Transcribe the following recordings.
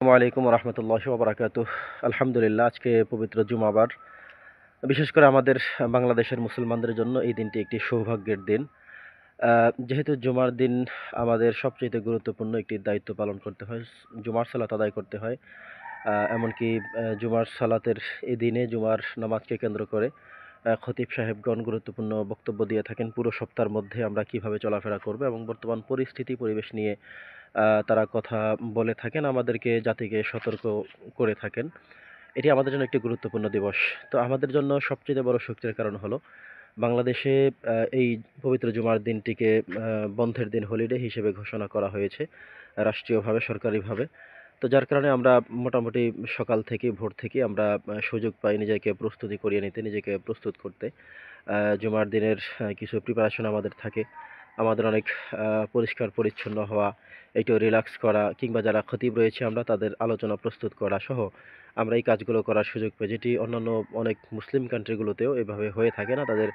আসসালামু আলাইকুম রহমতুল্লাহ বারাকাতুহ। আলহামদুলিল্লাহ, আজকে পবিত্র জুমাবার। বিশেষ করে আমাদের বাংলাদেশের মুসলমানদের জন্য এই দিনটি একটি সৌভাগ্যের দিন। যেহেতু জুমার দিন আমাদের সবচেয়ে গুরুত্বপূর্ণ একটি দায়িত্ব পালন করতে হয়, জুমার সালাত আদায় করতে হয়। এমনকি জুমার সালাতের এই দিনে জুমার নামাজকে কেন্দ্র করে খতিব সাহেবগণ গুরুত্বপূর্ণ বক্তব্য দিয়ে থাকেন পুরো সপ্তাহের মধ্যে আমরা কিভাবে চলাফেরা করব এবং বর্তমান পরিস্থিতি পরিবেশ নিয়ে তারা কথা বলে থাকেন, আমাদেরকে জাতিকে সতর্ক করে থাকেন। এটি আমাদের জন্য একটি গুরুত্বপূর্ণ দিবস। তো আমাদের জন্য সবচেয়ে বড় শক্তির কারণ হলো বাংলাদেশে এই পবিত্র জুমার দিনটিকে বন্ধের দিন, হলিডে হিসেবে ঘোষণা করা হয়েছে রাষ্ট্রীয়ভাবে, সরকারিভাবে। তো যার কারণে আমরা মোটামুটি সকাল থেকে ভোর থেকে আমরা সুযোগ পাই নিজেকে প্রস্তুতি করিয়ে নিতে, নিজেকে প্রস্তুত করতে। জুমার দিনের কিছু প্রিপারেশন আমাদের থাকে। আমাদের অনেক পরিষ্কার পরিচ্ছন্ন হওয়া, একটু রিল্যাক্স করা, কিংবা যারা খতিব রয়েছে আমরা তাদের আলোচনা প্রস্তুত করা সহ আমরা এই কাজগুলো করার সুযোগ পাই, যেটি অন্যান্য অনেক মুসলিম কান্ট্রিগুলোতেও এভাবে হয়ে থাকে না। তাদের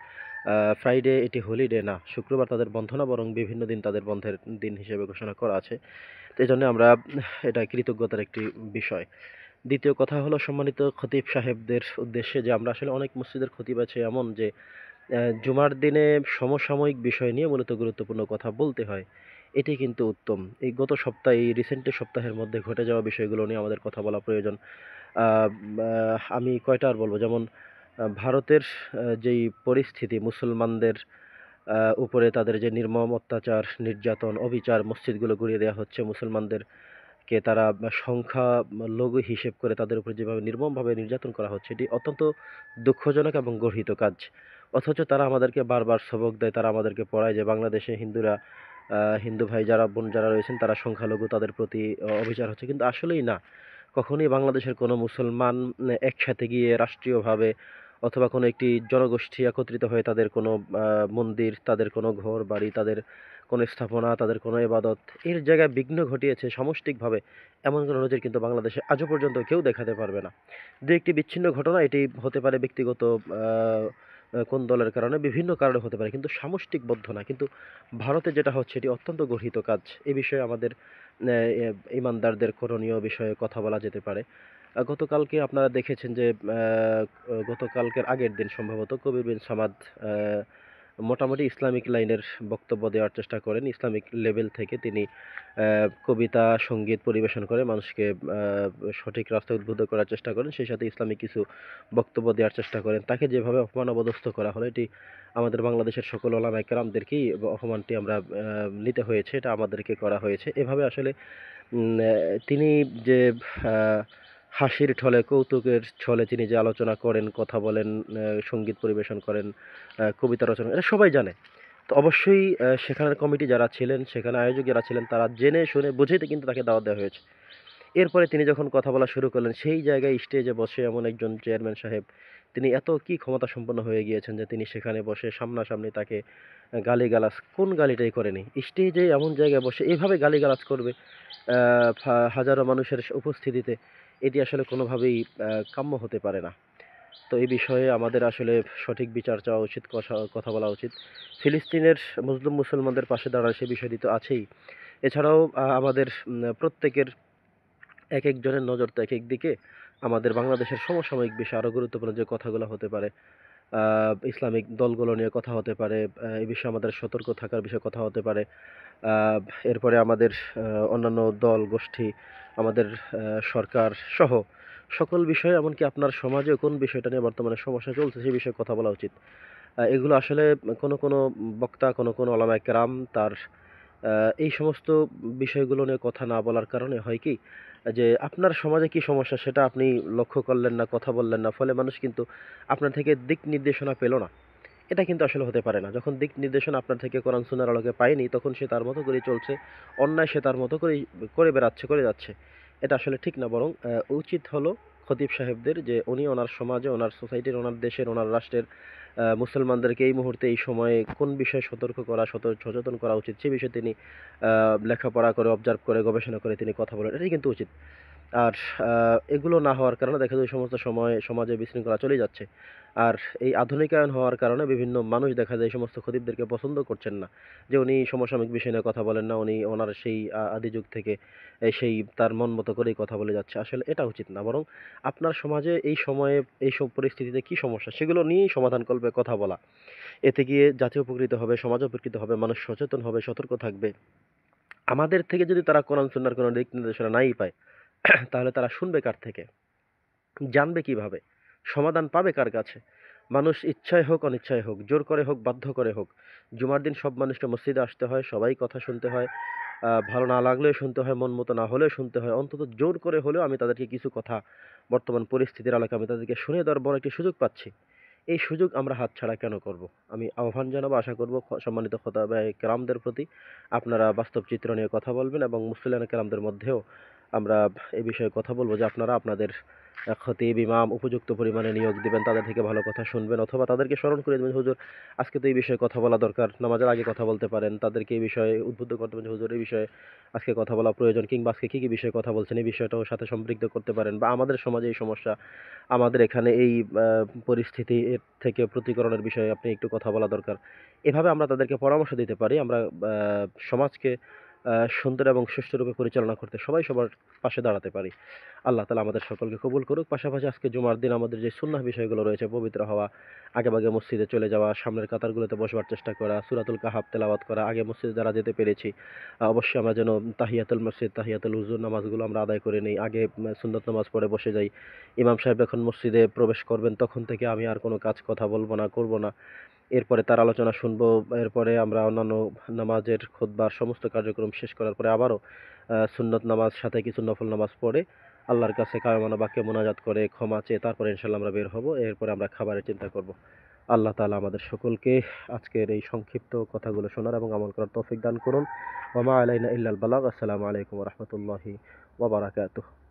ফ্রাইডে এটি হলিডে না, শুক্রবার তাদের বন্ধ না, বরং বিভিন্ন দিন তাদের বন্ধের দিন হিসেবে ঘোষণা করা আছে। তো এই জন্য আমরা এটা কৃতজ্ঞতার একটি বিষয়। দ্বিতীয় কথা হলো সম্মানিত খতিব সাহেবদের উদ্দেশ্যে, যে আমরা আসলে অনেক মসজিদের খতিব আছে এমন যে জুমার দিনে সমসাময়িক বিষয় নিয়ে মূলত গুরুত্বপূর্ণ কথা বলতে হয়। এটি কিন্তু উত্তম। এই গত সপ্তাহে, এই রিসেন্ট সপ্তাহের মধ্যে ঘটে যাওয়া বিষয়গুলো নিয়ে আমাদের কথা বলা প্রয়োজন। আমি কয়টা আর বলবো, যেমন ভারতের যেই পরিস্থিতি, মুসলমানদের উপরে তাদের যে নির্মম অত্যাচার, নির্যাতন, অবিচার, মসজিদগুলো গুঁড়িয়ে দেওয়া হচ্ছে, মুসলমানদেরকে তারা সংখ্যা লঘু হিসেব করে তাদের উপর যেভাবে নির্মমভাবে নির্যাতন করা হচ্ছে, এটি অত্যন্ত দুঃখজনক এবং গর্হিত কাজ। অথচ তারা আমাদেরকে বারবার সবক দেয়, তারা আমাদেরকে পড়ায় যে বাংলাদেশে হিন্দুরা, হিন্দু ভাই যারা, বোন যারা রয়েছেন তারা সংখ্যালঘু, তাদের প্রতি অবিচার হচ্ছে। কিন্তু আসলেই না। কখনোই বাংলাদেশের কোনো মুসলমান একসাথে গিয়ে রাষ্ট্রীয়ভাবে অথবা কোনো একটি জনগোষ্ঠী একত্রিত হয়ে তাদের কোনো মন্দির, তাদের কোনো ঘর বাড়ি, তাদের কোনো স্থাপনা, তাদের কোনো ইবাদত এর জায়গায় বিঘ্ন ঘটিয়েছে সামষ্টিকভাবে, এমন কোনো নজির কিন্তু বাংলাদেশে আজও পর্যন্ত কেউ দেখাতে পারবে না। দু একটি বিচ্ছিন্ন ঘটনা, এটি হতে পারে ব্যক্তিগত কোন দলের কারণে, বিভিন্ন কারণে হতে পারে, কিন্তু সামষ্টিকবদ্ধ না। কিন্তু ভারতে যেটা হচ্ছে এটি অত্যন্ত গর্হিত কাজ। এ বিষয়ে আমাদের ইমানদারদের করণীয় বিষয়ে কথা বলা যেতে পারে। গতকালকে আপনারা দেখেছেন যে গতকালকের আগের দিন সম্ভবত কবির বিন সামাদ মোটামুটি ইসলামিক লাইনের বক্তব্য দেওয়ার চেষ্টা করেন। ইসলামিক লেভেল থেকে তিনি কবিতা, সঙ্গীত পরিবেশন করে মানুষকে সঠিক রাস্তায় উদ্বুদ্ধ করার চেষ্টা করেন। সেই সাথে ইসলামিক কিছু বক্তব্য দেওয়ার চেষ্টা করেন। তাকে যেভাবে অপমান অপদস্থ করা হলো, এটি আমাদের বাংলাদেশের সকল ওলামায়ে কেরামদেরকেই অপমানটি আমরা নিতে হয়েছে, এটা আমাদেরকে করা হয়েছে। এভাবে আসলে তিনি যে আহ, হাসির ছলে, কৌতুকের ছলে তিনি যে আলোচনা করেন, কথা বলেন, সঙ্গীত পরিবেশন করেন, কবিতা রচনা, এটা সবাই জানে। তো অবশ্যই সেখানের কমিটি যারা ছিলেন, সেখানে আয়োজক যারা ছিলেন, তারা জেনে শুনে বুঝেতে কিন্তু তাকে দাওয়াত দেওয়া হয়েছে। এরপরে তিনি যখন কথা বলা শুরু করলেন, সেই জায়গায় স্টেজে বসে এমন একজন চেয়ারম্যান সাহেব, তিনি এত কি ক্ষমতা সম্পন্ন হয়ে গিয়েছেন যে তিনি সেখানে বসে সামনাসামনি তাকে গালিগালাজ, কোন গালিটাই করেনি, স্টেজে এমন জায়গায় বসে এভাবে গালিগালাজ করবে হাজারো মানুষের উপস্থিতিতে, এটি আসলে কোনোভাবেই কাম্য হতে পারে না। তো এই বিষয়ে আমাদের আসলে সঠিক বিচার চাওয়া উচিত, কথা বলা উচিত। ফিলিস্তিনের মুসলিম মুসলমানদের পাশে দাঁড়ানো, সে বিষয়টি তো আছেই। এছাড়াও আমাদের প্রত্যেকের এক একজনের নজর তো এক এক দিকে। আমাদের বাংলাদেশের সমসাময়িক বিষয় আরও গুরুত্বপূর্ণ যে কথাগুলো হতে পারে, ইসলামিক দলগুলো নিয়ে কথা হতে পারে, এই বিষয়ে আমাদের সতর্ক থাকার বিষয়ে কথা হতে পারে। আহ, এরপরে আমাদের অন্যান্য দল গোষ্ঠী, আমাদের সরকার সহ সকল বিষয়ে, এমনকি আপনার সমাজে কোন বিষয়টা নিয়ে বর্তমানে সমস্যা চলছে সেই বিষয়ে কথা বলা উচিত। এগুলো আসলে কোনো কোনো বক্তা, কোনো কোনো ওলামায়ে কেরাম তার এই সমস্ত বিষয়গুলো নিয়ে কথা না বলার কারণে হয় কি, যে আপনার সমাজে কি সমস্যা সেটা আপনি লক্ষ্য করলেন না, কথা বললেন না, ফলে মানুষ কিন্তু আপনার থেকে দিক নির্দেশনা পেল না। এটা কিন্তু আসলে হতে পারে না। যখন দিক নির্দেশনা আপনার থেকে কোরআন সুন্নাহর আলোকে পায়নি, তখন সে তার মতো করেই চলছে, অন্যায় সে তার মতো করেই করে বেড়াচ্ছে, করে যাচ্ছে। এটা আসলে ঠিক না। বরং উচিত হলো খতিব সাহেবদের যে উনি ওনার সমাজে, ওনার সোসাইটির, ওনার দেশের, ওনার রাষ্ট্রের মুসলমানদেরকে এই মুহূর্তে, এই সময়ে কোন বিষয়ে সতর্ক করা, সচেতন করা উচিত, সে বিষয়ে তিনি লেখাপড়া করে, অবজার্ভ করে, গবেষণা করে তিনি কথা বলেন। এটাই কিন্তু উচিত। আর এগুলো না হওয়ার কারণে দেখা যায় ওই সমস্ত সময় সমাজে বিশৃঙ্খলা চলে যাচ্ছে। আর এই আধুনিকায়ন হওয়ার কারণে বিভিন্ন মানুষ দেখা যায় এই সমস্ত খতিবদেরকে পছন্দ করছেন না। যে উনি সমসাময়িক বিষয় নিয়ে কথা বলেন না, উনি ওনার সেই আদি যুগ থেকে সেই তার মন মতো করেই কথা বলে যাচ্ছে। আসলে এটা উচিত না। বরং আপনার সমাজে এই সময়ে এইসব পরিস্থিতিতে কি সমস্যা সেগুলো নিয়েই সমাধান করবে কথা বলা। এতে গিয়ে জাতি উপকৃত হবে, সমাজ উপকৃত হবে, মানুষ সচেতন হবে, সতর্ক থাকবে। আমাদের থেকে যদি তারা কোরআন সুন্নাহর কোনো দিক নির্দেশনা নাই পায়, তাহলে তারা শুনবে কার থেকে? জানবে কিভাবে? সমাধান পাবে কার কাছে? মানুষ ইচ্ছায় হোক, অনিচ্ছায় হোক, জোর করে হোক, বাধ্য করে হোক, জুমার দিন সব মানুষকে মসজিদে আসতে হয়, সবাই কথা শুনতে হয়। ভালো না লাগলেও শুনতে হয়, মন মতো না হলেও শুনতে হয়। অন্তত জোর করে হলেও আমি তাদেরকে কিছু কথা বর্তমান পরিস্থিতির আলোকে আমি তাদেরকে শুনিয়ে দেওয়ার বড় একটি সুযোগ পাচ্ছি। এই সুযোগ আমরা হাতছাড়া কেন করব? আমি আহ্বান জানাবো, আশা করব সম্মানিত খোতাবে কেরামদের প্রতি আপনারা বাস্তব চিত্র নিয়ে কথা বলবেন এবং মুসলিয়ানে কেরামদের মধ্যেও আমরা এই বিষয়ে কথা বলব যে আপনারা আপনাদের খতিব, ইমাম উপযুক্ত পরিমাণে নিয়োগ দিবেন, তাদের থেকে ভালো কথা শুনবেন অথবা তাদেরকে স্মরণ করে দিবেন, হুজুর আজকে তো এই বিষয়ে কথা বলা দরকার, নামাজের আগে কথা বলতে পারেন। তাদেরকে এই বিষয়ে উদ্বুদ্ধ করতে পারেন যে, হুজুর এই বিষয়ে আজকে কথা বলা প্রয়োজন, কিংবা আজকে কী, কী বিষয়ে কথা বলছেন এই বিষয়টাও সাথে সম্পৃক্ত করতে পারেন। বা আমাদের সমাজে এই সমস্যা, আমাদের এখানে এই পরিস্থিতি এর থেকে প্রতিকরণের বিষয়ে আপনি একটু কথা বলা দরকার। এভাবে আমরা তাদেরকে পরামর্শ দিতে পারি। আমরা সমাজকে সুন্দর এবং সুষ্ঠুরূপে পরিচালনা করতে সবাই সবার পাশে দাঁড়াতে পারি। আল্লাহ তাআলা আমাদের সকলকে কবুল করুক। পাশাপাশি আজকে জুমার দিন আমাদের যে সুন্নাহ বিষয়গুলো রয়েছে, পবিত্র হওয়া, আগেভাগে মসজিদে চলে যাওয়া, সামনের কাতারগুলোতে বসবার চেষ্টা করা, সূরাতুল কাহাফ তেলাওয়াত করা, আগে মসজিদে যারা যেতে পেরেছি অবশ্যই আমরা যেন তাহিয়াতুল মসজিদ, তাহিয়াতুল হুজুর নামাজগুলো আমরা আদায় করে নেই। আগে সুন্নত নামাজ পড়ে বসে যাই। ইমাম সাহেব যখন মসজিদে প্রবেশ করবেন তখন থেকে আমি আর কোনো কাজ কথা বলবো না, করব না। এরপরে তার আলোচনা শুনবো। এরপরে আমরা অন্যান্য নামাজের খুতবার সমস্ত কার্যক্রম শেষ করার পরে আবারও সুন্নত নামাজ সাথে কিছু নফল নামাজ পড়ে আল্লাহর কাছে কায়মানা বাক্যে মোনাজাত করে ক্ষমা চেয়ে তারপরে ইনশাআল্লাহ আমরা বের হব। এরপরে আমরা খাবারের চিন্তা করব। আল্লাহ তাআলা আমাদের সকলকে আজকের এই সংক্ষিপ্ত কথাগুলো শোনার এবং আমল করার তৌফিক দান করুন। ওয়া মা আলাইনা ইল্লাল বালাগ। আসসালামু আলাইকুম ওয়া রাহমাতুল্লাহি ওয়া বারাকাতুহু।